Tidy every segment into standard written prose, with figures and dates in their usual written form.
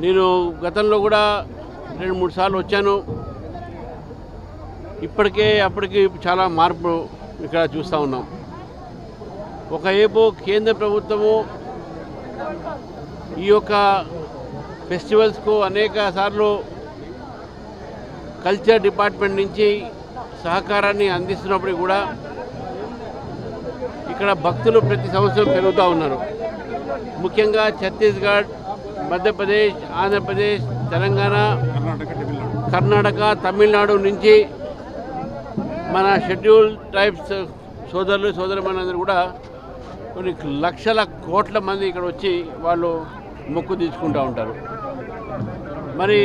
నేను గతంలో కూడా 2-3 సార్లు వచ్చాను. అప్పటికి చాలా మార్పు ఇక్కడ చూస్తూ ఉన్నాం. ఒకవైపు కేంద్ర ప్రభుత్వము ఈ యొక్క ఫెస్టివల్స్కు అనేక సార్లు కల్చర్ డిపార్ట్మెంట్ నుంచి సహకారాన్ని అందిస్తున్నప్పుడు కూడా ఇక్కడ భక్తులు ప్రతి సంవత్సరం పెరుగుతూ ఉన్నారు. ముఖ్యంగా ఛత్తీస్గఢ్, మధ్యప్రదేశ్, ఆంధ్రప్రదేశ్, తెలంగాణ, కర్ణాటక, తమిళనాడు నుంచి మన షెడ్యూల్ ట్రైబ్స్ సోదరులు సోదరుమణులందరూ కూడా కొన్ని లక్షల కోట్ల మంది ఇక్కడ వచ్చి వాళ్ళు మొక్కు తీసుకుంటూ ఉంటారు. మరి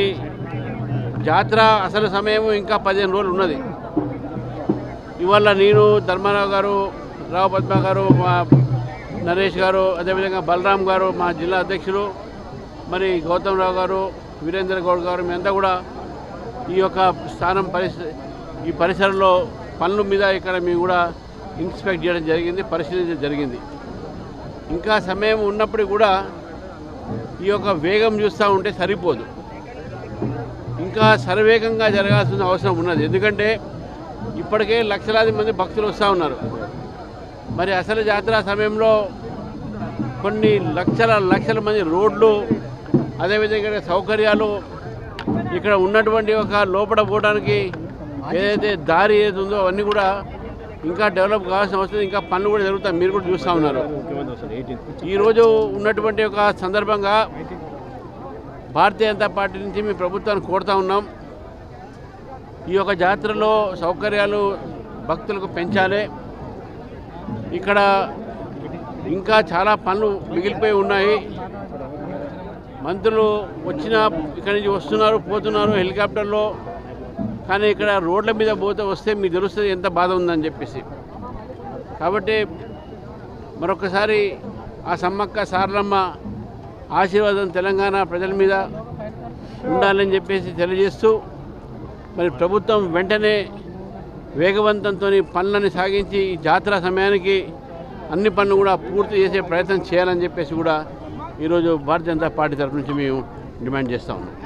జాతర అసలు సమయం ఇంకా 15 రోజులు ఉన్నది. ఇవాళ నేను, ధర్మారావు గారు, రావు పద్మ గారు, మా నరేష్ గారు, అదేవిధంగా బలరాం గారు, మా జిల్లా అధ్యక్షులు, మరి గౌతమ్ రావు గారు, వీరేంద్ర గౌడ్ గారు, మేమంతా కూడా ఈ యొక్క స్థానం ఈ పరిసరంలో పనుల మీద ఇక్కడ మేము కూడా ఇన్స్పెక్ట్ చేయడం జరిగింది, పరిశీలించడం జరిగింది. ఇంకా సమయం ఉన్నప్పుడు కూడా ఈ యొక్క వేగం చూస్తూ ఉంటే సరిపోదు, ఇంకా శరవేగంగా జరగాల్సిన అవసరం ఉన్నది. ఎందుకంటే ఇప్పటికే లక్షలాది మంది భక్తులు వస్తూ ఉన్నారు. మరి అసలు జాతర సమయంలో కొన్ని లక్షల మంది రోడ్లు, అదేవిధంగా సౌకర్యాలు, ఇక్కడ ఉన్నటువంటి ఒక లోపల పోవడానికి ఏదైతే దారి ఏదుందో అవన్నీ కూడా ఇంకా డెవలప్ కావాల్సిన అవసరం, ఇంకా పనులు కూడా జరుగుతాయి. మీరు కూడా చూస్తూ ఉన్నారు. ఈరోజు ఉన్నటువంటి ఒక సందర్భంగా భారతీయ జనతా పార్టీ నుంచి మీ ప్రభుత్వాన్ని కోరుతూ ఉన్నాం. ఈ యొక్క జాతరలో సౌకర్యాలు భక్తులకు పెంచాలి. ఇక్కడ ఇంకా చాలా పనులు మిగిలిపోయి ఉన్నాయి. మంత్రులు ఇక్కడి నుంచి వస్తున్నారు, పోతున్నారు హెలికాప్టర్లో. కానీ ఇక్కడ రోడ్ల మీద వస్తే మీకు తెలుస్తుంది ఎంత బాధ ఉందని చెప్పేసి. కాబట్టి మరొకసారి ఆ సమ్మక్క సారలమ్మ ఆశీర్వాదం తెలంగాణ ప్రజల మీద ఉండాలని చెప్పేసి తెలియజేస్తూ, మరి ప్రభుత్వం వెంటనే వేగవంతంతో పనులను సాగించి ఈ జాతర సమయానికి అన్ని పనులు కూడా పూర్తి చేసే ప్రయత్నం చేయాలని చెప్పేసి కూడా ఈరోజు భారతీయ జనతా పార్టీ తరఫు నుంచి మేము డిమాండ్ చేస్తూ ఉన్నాం.